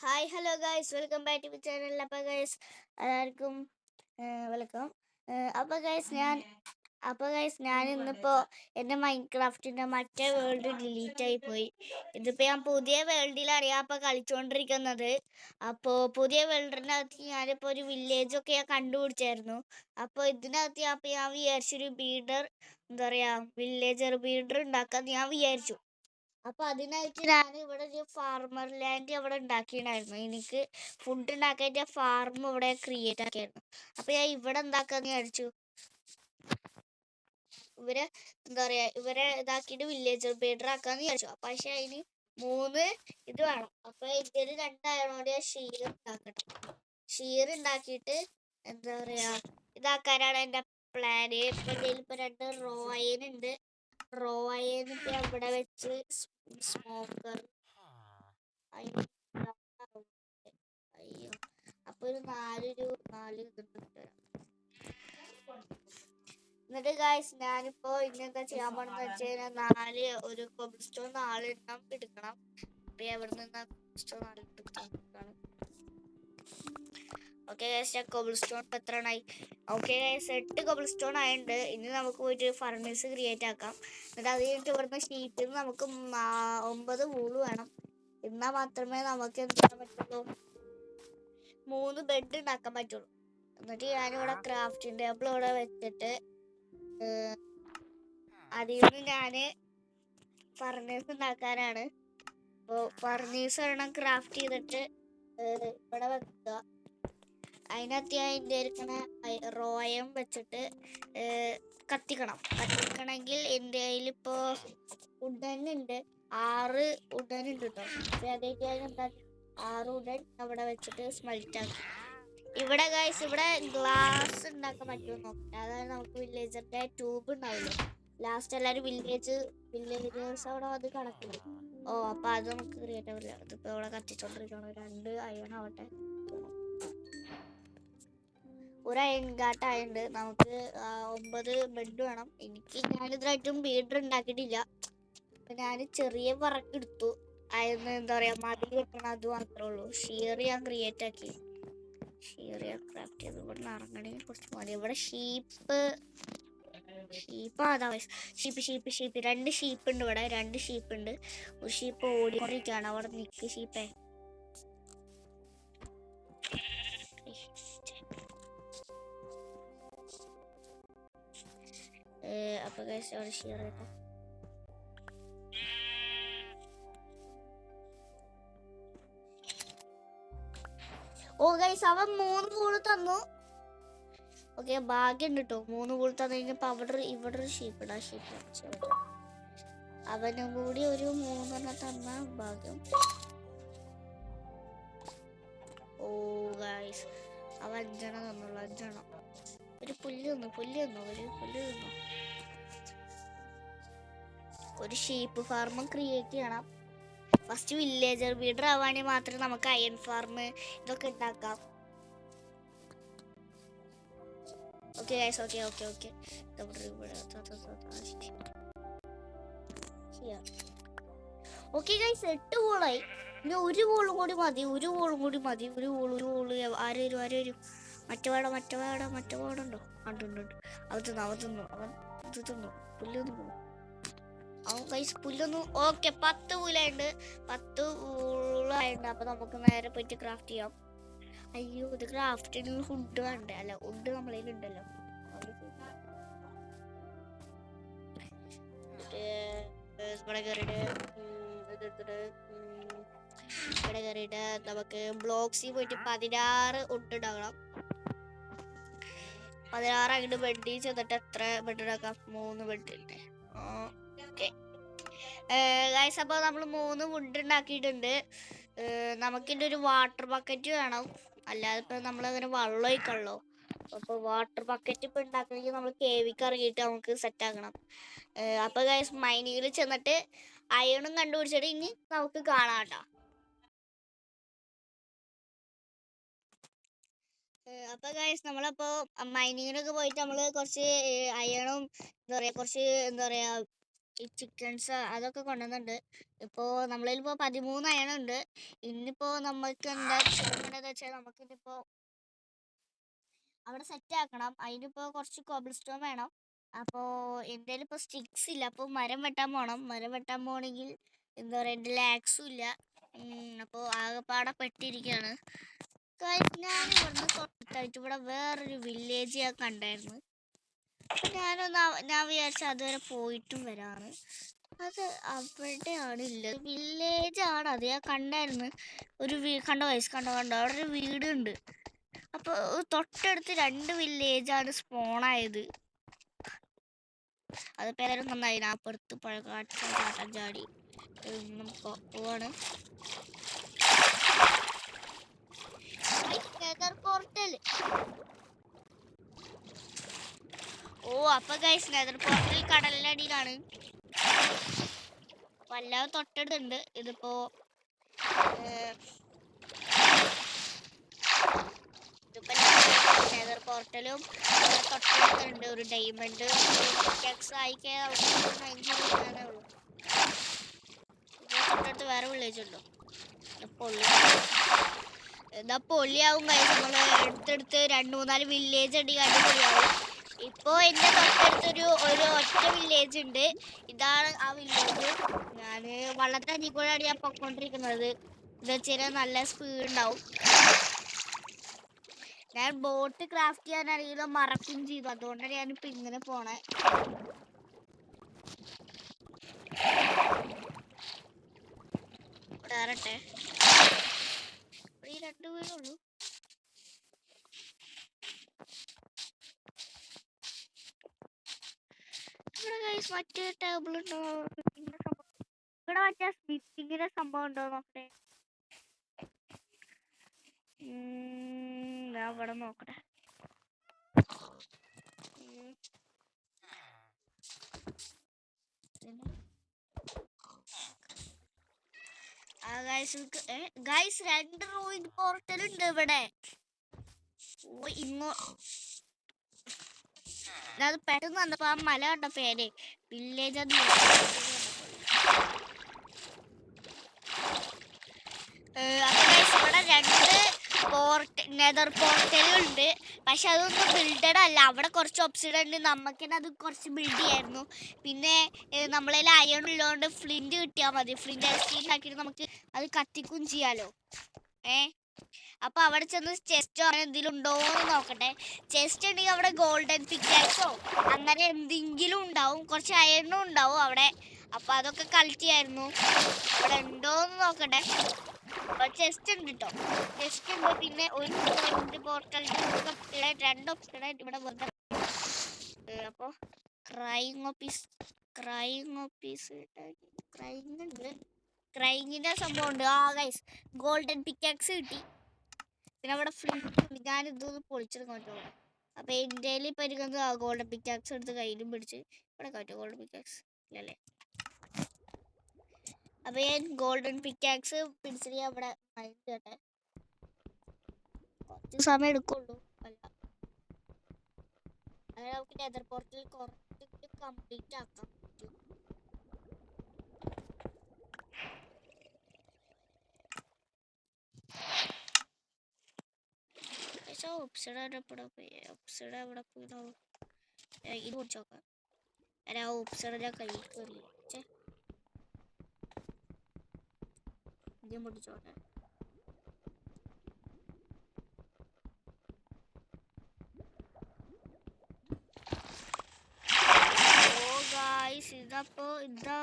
Hi hello guys, welcome back to channel. അപ്പോൾ guys എല്ലാവർക്കും welcome. അപ്പോൾ ഗൈസ് ഞാൻ ഇന്നിപ്പോൾ എൻ്റെ മൈൻക്രാഫ്റ്റിൻ്റെ മറ്റേ വേൾഡ് ഡിലീറ്റ് ആയി പോയി. ഇതിപ്പോൾ ഞാൻ പുതിയ വേൾഡിലാണ് അപ്പോൾ കളിച്ചുകൊണ്ടിരിക്കുന്നത്. അപ്പോൾ പുതിയ വേൾഡിനകത്ത് ഞാനിപ്പോൾ ഒരു വില്ലേജൊക്കെ ഞാൻ കണ്ടുപിടിച്ചായിരുന്നു. അപ്പോൾ ഇതിനകത്ത് ഞാൻ വിചാരിച്ചൊരു ബീഡർ, എന്താ പറയുക, വില്ലേജർ ബീഡർ ഉണ്ടാക്കാമെന്ന് ഞാൻ വിചാരിച്ചു. അപ്പോൾ അതിനായിട്ട് ഞാൻ ഇവിടെ ഒരു ഫാർമർ ലാൻഡ് അവിടെ ഉണ്ടാക്കിയിട്ടുണ്ടായിരുന്നു. എനിക്ക് ഫുഡ് ഉണ്ടാക്കിയിട്ട് ഫാർം ഇവിടെ ക്രിയേറ്റ് ആക്കിയായിരുന്നു. അപ്പോൾ ഞാൻ ഇവിടെ എന്താക്കാന്ന് വിചാരിച്ചു. ഇവരെ എന്താ പറയുക, ഇവരെ ഇതാക്കിയിട്ട് വില്ലേജർ ബീഡർ ആക്കാന്ന് വിചാരിച്ചു. പക്ഷെ അതിന് 3 ഇത് വേണം. അപ്പോൾ ഇതിൽ 2 ആയതുകൊണ്ട് ഞാൻ ഷീർ ഉണ്ടാക്കട്ടെ. ഷീർ ഉണ്ടാക്കിയിട്ട് എന്താ പറയുക, ഇതാക്കാനാണ് എൻ്റെ പ്ലാന്. ഇപ്പം ഇതിൽ ഇപ്പോൾ 2 റോയൻ ഉണ്ട്. റോയൻ ഇപ്പം ഇവിടെ വെച്ച് സ്മോക്കർ അയ്യോ. അപ്പൊ ഒരു 4 ഇതുണ്ട്. എന്നിട്ട് ഗായ്സ് ഞാനിപ്പോ ഇന്നെന്താ ചെയ്യാൻ പോണെന്ന് വെച്ച് കഴിഞ്ഞാൽ 4 ഒരു കോബിൾ സ്റ്റോൺ 4 എണ്ണം എടുക്കണം. അപ്പൊ എവിടെ നിന്ന് സ്റ്റോൺ 4 എടുക്കണം. ഓക്കെ ഗൈസ്, ഞാൻ കോബിൾ സ്റ്റോൺ എത്ര എണ്ണായി? ഓക്കെ ഗൈസ്, 8 കോബിൾ സ്റ്റോൺ ആയിട്ടുണ്ട്. ഇനി നമുക്ക് പോയിട്ട് ഫർണേസ് ക്രിയേറ്റ് ആക്കാം. എന്നിട്ട് അത് കഴിഞ്ഞിട്ട് ഇവിടുന്ന് ഷീറ്റിൽ നിന്ന് നമുക്ക് 9 വൂള് വേണം. എന്നാൽ മാത്രമേ നമുക്ക് എന്ത് ചെയ്യാൻ പറ്റുള്ളൂ, 3 ബെഡ് ഉണ്ടാക്കാൻ പറ്റുള്ളൂ. എന്നിട്ട് ഞാനിവിടെ ക്രാഫ്റ്റിംഗ് ടേബിൾ ഇവിടെ വെച്ചിട്ട് അതിൽ നിന്ന് ഞാൻ ഫർണേസ് ഉണ്ടാക്കാനാണ്. അപ്പോൾ ഫർണേസ് വേണം ക്രാഫ്റ്റ് ചെയ്തിട്ട് ഇവിടെ വെക്കുക. അതിനകത്ത് ഞാൻ എൻ്റെ ഇരിക്കണ റോയം വെച്ചിട്ട് കത്തിക്കണമെങ്കിൽ എൻ്റെ കയ്യിലിപ്പോൾ ഉഡൻ ഉണ്ട്, 6 ഉഡൻ ഉണ്ട് കേട്ടോ. അപ്പോൾ അതായിട്ട് ഞാൻ എന്താക്കി 6 ഉഡൻ അവിടെ വെച്ചിട്ട് സ്മെൽറ്റ് ആക്കി. ഇവിടെ ഗൈസ് ഇവിടെ ഗ്ലാസ് ഉണ്ടാക്കാൻ പറ്റുമോ നോക്കാം. അതായത് നമുക്ക് വില്ലേജറിൻ്റെ ട്യൂബ് ഉണ്ടാവില്ലേ, ലാസ്റ്റ് എല്ലാവരും വില്ലേജേഴ്സ് അവിടെ അത് കണക്കില്ല. അപ്പോൾ അത് നമുക്ക് ക്രിയേറ്റ് ആവില്ല. ഇതിപ്പോൾ ഇവിടെ കത്തിച്ചോണ്ടിരിക്കണം. 2 അയൺ ആവട്ടെ. ഒരു അയൺ കാട്ടായുണ്ട്. നമുക്ക് 9 ബെഡ് വേണം. ഞാനിതിനായിട്ടും ബീഡർ ഉണ്ടാക്കിയിട്ടില്ല. അപ്പം ഞാൻ ചെറിയ പറക്കെടുത്തു. അതിന് എന്താ പറയുക, മതിൽ കെട്ടണം, അത് മാത്രമേ ഉള്ളൂ. ഷീർ ഞാൻ ക്രിയേറ്റ് ആക്കി. ഷീർ ഞാൻ ക്രാഫ്റ്റ് ചെയ്ത് ഇവിടെ നിന്ന് ഇറങ്ങണമെങ്കിൽ കുറച്ച് മതി. ഇവിടെ ഷീപ്പ് അതാ ഷീപ്പ് 2 ഷീപ്പ് ഉണ്ട്. ഇവിടെ 2 ഷീപ്പ് ഉണ്ട്. ഒരു ഷീപ്പ് ഓടിക്കൊണ്ടിരിക്കുകയാണ്. അവിടെ നിൽക്ക് ഷീപ്പേ. അപ്പോൾ ഗൈസ് അവിടെ ഷെയർ ചെയ്തോ. ഓ ഗൈസ്, അവൻ 3 വൂള് തന്നു. ഓക്കെ, ഭാഗ്യം ഉണ്ട് കേട്ടോ. 3 വൂള് തന്നു കഴിഞ്ഞപ്പോൾ ഇവിടെ ഒരു ഷീപ്പ് ഉണ്ട്. ആ ഷീപ്പ് അവനും കൂടി ഒരു 3 തന്ന ഭാഗ്യം. ഓ ഗൈസ്, അവ 5 തന്നുള്ളൂ. 5 ഒരു പുല്ല് തന്നു. ഒരു ഷീപ്പ് ഫാർമും ക്രിയേറ്റ് ചെയ്യണം. ഫസ്റ്റ് വില്ലേജർ ബീഡർ ആവാണെങ്കിൽ മാത്രമേ നമുക്ക് അയൺ ഫാർം ഇതൊക്കെ ഉണ്ടാക്കാം. Okay guys, okay. Okay guys, 8 വോളായി. ഇനി 1 വോളും കൂടി മതി. ഒരു വോള് ആരും മറ്റവാടുണ്ടോ? ഉണ്ട്. അവൻ തിന്നു. പുല്ലൊന്നും അവൻ ഗൈസ് പുല്ലൊന്നും. ഓക്കെ, 10 വൂലായിട്ടുണ്ട്. 10 വൂളായിട്ടുണ്ട്. അപ്പൊ നമുക്ക് നേരെ പോയിട്ട് ക്രാഫ്റ്റ് ചെയ്യാം. അയ്യോ, ഇത് ക്രാഫ്റ്റിന് ഫുഡ് വേണ്ടേ? അല്ല, ഫുഡ് നമ്മളതിലുണ്ടല്ലോ. ഇവിടെ കയറിയിട്ട് നമുക്ക് ബ്ലോക്സിൽ പോയിട്ട് 16 ഉണ്ടാകണം. 16 അങ്ങോട്ട് ബെഡ് ചെന്നിട്ട് എത്ര ബെഡ് ഉണ്ടാക്കാം? 3 ബെഡ് ഉണ്ട്. ഓക്കെ ഗൈസ്, അപ്പോൾ നമ്മൾ 3 വുഡ് ഉണ്ടാക്കിയിട്ടുണ്ട്. നമുക്കിൻ്റെ ഒരു വാട്ടർ ബക്കറ്റ് വേണം. അല്ലാതെ ഇപ്പോൾ നമ്മളങ്ങനെ വെള്ളം ഒഴിക്കണല്ലോ. അപ്പോൾ വാട്ടർ ബക്കറ്റ് ഇപ്പോൾ ഉണ്ടാക്കണമെങ്കിൽ നമ്മൾ കേവിക്ക് ഇറങ്ങിയിട്ട് നമുക്ക് സെറ്റ് ആക്കണം. അപ്പോൾ ഗൈസ് മൈനിങ്ങിൽ ചെന്നിട്ട് അയണും കണ്ടുപിടിച്ചിട്ട് ഇനി നമുക്ക് കാണാം കേട്ടോ. അപ്പോൾ ഗൈസ് നമ്മളപ്പോൾ മൈനിങ്ങിനൊക്കെ പോയിട്ട് നമ്മൾ കുറച്ച് അയണും കുറച്ച് ഈ ചിക്കൻസ് അതൊക്കെ കൊണ്ടുവന്നുണ്ട്. ഇപ്പോൾ നമ്മളിലിപ്പോൾ 13 അയണുണ്ട്. ഇന്നിപ്പോൾ നമുക്ക് എന്താ ചെയ്യേണ്ടതെന്ന് വെച്ചാൽ നമുക്കിതിപ്പോൾ അവിടെ സെറ്റ് ആക്കണം. അതിനിപ്പോൾ കുറച്ച് കോബിൾ സ്റ്റോൺ വേണം. അപ്പോൾ എൻ്റെ ഇപ്പോൾ സ്റ്റിക്സ് ഇല്ല. അപ്പോൾ മരം വെട്ടാൻ പോകണം. മരം വെട്ടാൻ പോകണമെങ്കിൽ എന്താ പറയുക, എൻ്റെ ലാക്സും ഇല്ല. അപ്പോൾ ആകെപ്പാടെ പെട്ടിരിക്കുകയാണ്. ഞാൻ ഇവിടുന്ന് തൊട്ടായിട്ട് ഇവിടെ വേറൊരു വില്ലേജ് ഞാൻ കണ്ടായിരുന്നു. ഞാൻ വിചാരിച്ച അതുവരെ പോയിട്ടും വരാണ്. അത് അവിടെയാണ് ഉള്ളത്. വില്ലേജ് ആണ് അത്. ഞാൻ കണ്ടായിരുന്നു. ഒരു കണ്ടോ വയസ്സ് കണ്ടോ അവിടെ ഒരു വീടുണ്ട്. അപ്പോൾ തൊട്ടടുത്ത് 2 വില്ലേജാണ് സ്പോണായത്. അത് പേരും നന്നായി. അപ്പുറത്ത് ചാട്ടം ചാടി പോവാണ്. പോർട്ടൽ. ഓ അപ്പൊ ഗൈസ് നെതർ പോർട്ടൽ കടലിനടിയിലാണ്. വല്ലാതെ തൊട്ടടുത്തുണ്ട്. ഇതിപ്പോ നെതർ പോർട്ടലും തൊട്ടടുത്തുണ്ട്. ഒരു ഡയമണ്ട് തൊട്ടടുത്ത് വേറെ വില്ലേജ് ഉണ്ടോ? എന്താ പൊള്ളിയാവും ഗൈസ്. നമ്മൾ എടുത്തെടുത്ത് 2-3-4 വില്ലേജ് ഉണ്ടെങ്കിൽ അടിപൊളിയാവും. ഇപ്പോൾ എൻ്റെ തൊട്ടടുത്തൊരു ഒറ്റ വില്ലേജ് ഉണ്ട്. ഇതാണ് ആ വില്ലേജ്. ഞാൻ വള്ളത്തെ അടിയിൽ കൂടെയാണ് ഞാൻ പൊയ്ക്കൊണ്ടിരിക്കുന്നത്. ഇത് വെച്ചാൽ നല്ല സ്പീഡ് ഉണ്ടാവും. ഞാൻ ബോട്ട് ക്രാഫ്റ്റ് ചെയ്യാനാണെങ്കിലും മറക്കും ചെയ്തു. അതുകൊണ്ടാണ് ഞാനിപ്പോൾ ഇങ്ങനെ പോണേ. ഇറട്ടെ ഈ 2 വീടുള്ളൂ. ഇവിടെ ഗൈസ് മറ്റേ ടേബിൾ ഉണ്ടോ? ഇവിടെ മറ്റേ സ്മിത്തിങ്ങിന്റെ സംഭവം ഉണ്ടോ നോക്കട്ടെ. ഞാൻ ഇവിടെ നോക്കട്ടെ. ഗൈസ് 2 റൂയിൻ പോർട്ടൽ ഉണ്ട് ഇവിടെ. അത് പെട്ടെന്ന് വന്നപ്പോ ആ മല കണ്ട പേര് വില്ലേജ് അത് ഇവിടെ 2 നെതർ പോർട്ടലുണ്ട്. പക്ഷെ അതൊന്നും ബിൽഡഡ് അല്ല. അവിടെ കുറച്ച് ഒബ്സിഡൻ ഉണ്ട്. നമുക്ക് തന്നെ അത് കുറച്ച് ബിൽഡ് ചെയ്യായിരുന്നു. പിന്നെ നമ്മളതിൽ അയൺ ഉള്ളതുകൊണ്ട് ഫ്ലിന്റ് കിട്ടിയാൽ മതി. ഫ്ലിന്റ് ഉണ്ടാക്കിയിട്ട് നമുക്ക് അത് കത്തിക്കും ചെയ്യാലോ. അപ്പൊ അവിടെ ചെന്ന് ചെസ്റ്റോ അങ്ങനെ എന്തെങ്കിലും ഉണ്ടോ എന്ന് നോക്കട്ടെ. ചെസ്റ്റ് ഉണ്ടെങ്കിൽ അവിടെ ഗോൾഡൻ പിക്കാക്സോ അങ്ങനെ എന്തെങ്കിലും ഉണ്ടാവും. കുറച്ച് അയണും ഉണ്ടാവും അവിടെ. അപ്പൊ അതൊക്കെ കളക്ട് ചെയ്യായിരുന്നു. അവിടെ ഉണ്ടോന്ന് നോക്കട്ടെ. ചെസ്റ്റ് ഉണ്ട് കേട്ടോ. ചെസ്റ്റ് ഉണ്ട്. പിന്നെ ഒരു പോർട്ടൽ 2 ഓപ്ഷൻ ഇവിടെ വെറുതെ. അപ്പൊ ക്രൈങ് ഉണ്ട്. ക്രൈങ്ങിന്റെ സംഭവം ഉണ്ട്. ഗൈസ് ഗോൾഡൻ പിക്കാക്സ് കിട്ടി. പിന്നെ അവിടെ ഫ്ലിന്റ് ഞാൻ ഇതൊന്ന് പൊളിച്ചെടുക്കാൻ പറ്റുള്ളൂ. അപ്പൊ എൻ്റെ ഇപ്പൊ ഇരിക്കുന്നത് ഗോൾഡൻ പിക്കാക്സ് എടുത്ത് കയ്യിലും പിടിച്ച് ഇവിടെ പറ്റും. ഗോൾഡൻ പിക്കാക്സ് ഇല്ലല്ലേ. അപ്പൊ ഞാൻ ഗോൾഡൻ പിക്കാക്സ് പിടിച്ചിട്ട് അവിടെ മൈൻഡ് കേട്ടെ. കുറച്ച് സമയം എടുക്കുള്ളൂ. അല്ല നമുക്ക് നെതർ പോർട്ടൽ കുറച്ച് കംപ്ലീറ്റ് ആക്കാം. ഓപ്സിഡ് എവിടെ പോയി ഇത് കുടിച്ചോക്കാം. ആ ഓപ്സിഡിന്റെ കൈ കയറി ഇതും പൊട്ടിച്ചോട്ടെ. ഇതപ്പോ ഇതാ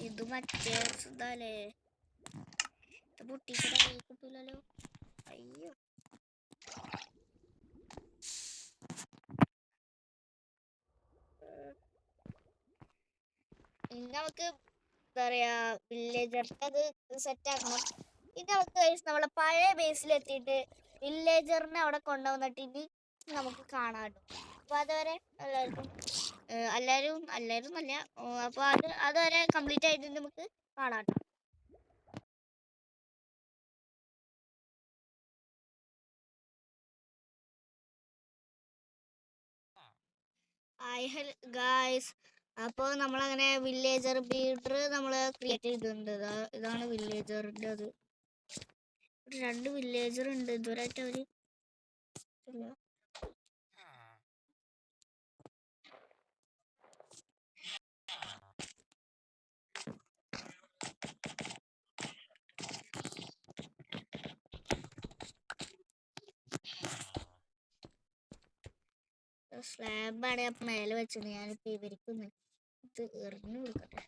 ഇത് മറ്റേ ഇതല്ലേ. ഇത് പൊട്ടിച്ചിട്ട് കൈ കിട്ടൂലല്ലോ. അയ്യോ ഇനി നമുക്ക് എന്താ പറയാ വില്ലേജർക്ക് അത് സെറ്റ് ആക്കണം. ഇനി നമുക്ക് നമ്മളെ പഴയ ബേസിലെത്തിയിട്ട് വില്ലേജറിനെ അവിടെ കൊണ്ടുവന്നിട്ട് ഇനി നമുക്ക് കാണാട്ടോ. അപ്പൊ അതുവരെ എല്ലാവരും നല്ല അപ്പൊ അതുവരെ കംപ്ലീറ്റ് ആയിട്ട് നമുക്ക് കാണാട്ടോ. Hi guys. അപ്പോൾ നമ്മളങ്ങനെ വില്ലേജർ ബീഡർ നമ്മൾ ക്രിയേറ്റ് ചെയ്തിട്ടുണ്ട്. ഇതാണ് വില്ലേജറിൻ്റെ അത്. ഇവിടെ 2 വില്ലേജർ ഉണ്ട്. ഇതുവരെയായിട്ട് അവർ ഇല്ല. സ്ലാബാണ് അപ്പം മേലെ വെച്ചത്. ഞാനിപ്പോൾ ഇവർക്കൊന്ന് ഇത് എറിഞ്ഞു കൊടുക്കട്ടെ.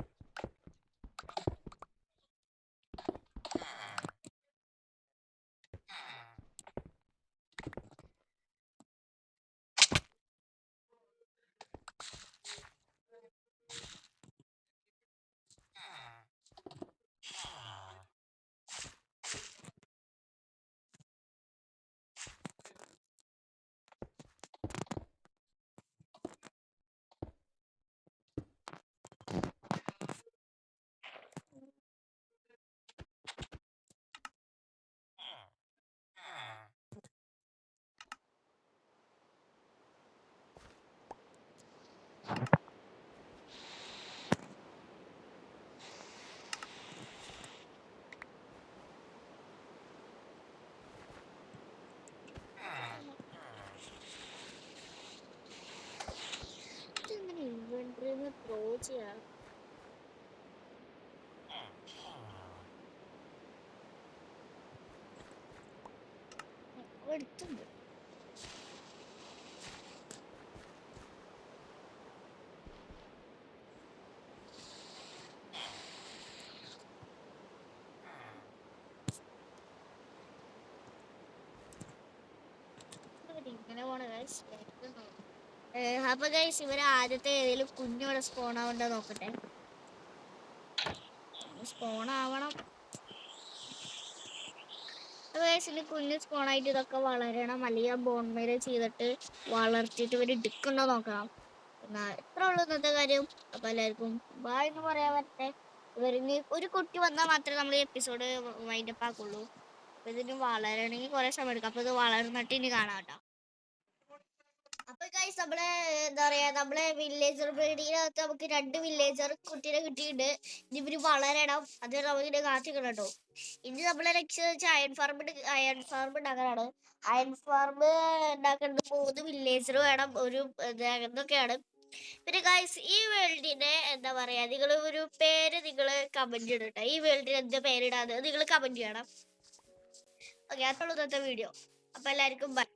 ഇതെങ്ങനെ ഇൻവെന്ററിന്ന് ത്രോ ചെയ്യാം? എടുത്തുണ്ട്. ഇങ്ങനെ പോണ ഗൈസ്. അപ്പൊ ഗൈസ് ഇവര് ആദ്യത്തെ ഏതെങ്കിലും കുഞ്ഞോടെ സ്പോൺ ആവണ്ട നോക്കട്ടെ. സ്പോൺ ആവണം. ഇനി കുഞ്ഞ് സ്പോണായിട്ട് ഇതൊക്കെ വളരണം. അല്ലെങ്കിൽ ബോൺമേര ചെയ്തിട്ട് വളർത്തിയിട്ട് ഇവർ എടുക്കണ്ടോ നോക്കണം. എന്നാ എത്ര ഉള്ളൂ ഇന്നത്തെ കാര്യം. അപ്പൊ എല്ലാവർക്കും ബായ് എന്ന് പറയാൻ പറ്റേ. ഇവരിന് ഒരു കുട്ടി വന്നാൽ മാത്രമേ നമ്മൾ ഈ എപ്പിസോഡ് വൈൻഡപ്പ് ആക്കുള്ളൂ. അപ്പൊ ഇതിന് വളരണമെങ്കിൽ കുറെ സമയം എടുക്കും. അപ്പൊ ഇത് വളർന്നിട്ട് ഇനി കാണാം കേട്ടോ. അപ്പൊ ഗൈസ് നമ്മളെ എന്താ പറയാ, നമ്മളെ വില്ലേജർ ബിൽഡിങ്ങിനകത്ത് നമുക്ക് 2 വില്ലേജർ കുട്ടീനെ കിട്ടിയിട്ടുണ്ട്. ഇനി ഇവര് വളരണം. അത് നമുക്കിങ്ങനെ കാത്തിക്കണം കേട്ടോ. ഇനി നമ്മളെ ലക്ഷ്യം വെച്ചാൽ അയൺ ഫാർം ഉണ്ടാക്കാനാണ്. അയൺ ഫാർം ഉണ്ടാക്കേണ്ട 3 വില്ലേജർ വേണം. ഒരു എന്തൊക്കെയാണ്. പിന്നെ ഗൈസ് ഈ വേൾഡിനെ എന്താ പറയാ, നിങ്ങൾ ഒരു പേര് നിങ്ങൾ കമന്റ് ഇടട്ടെ. ഈ വേൾഡിന് എന്താ പേരിടാന്ന് നിങ്ങൾ കമന്റ് ചെയ്യണം. ഓക്കെ, അത്രയുള്ളൂ ഇന്നത്തെ വീഡിയോ. അപ്പൊ എല്ലാവർക്കും ബൈ.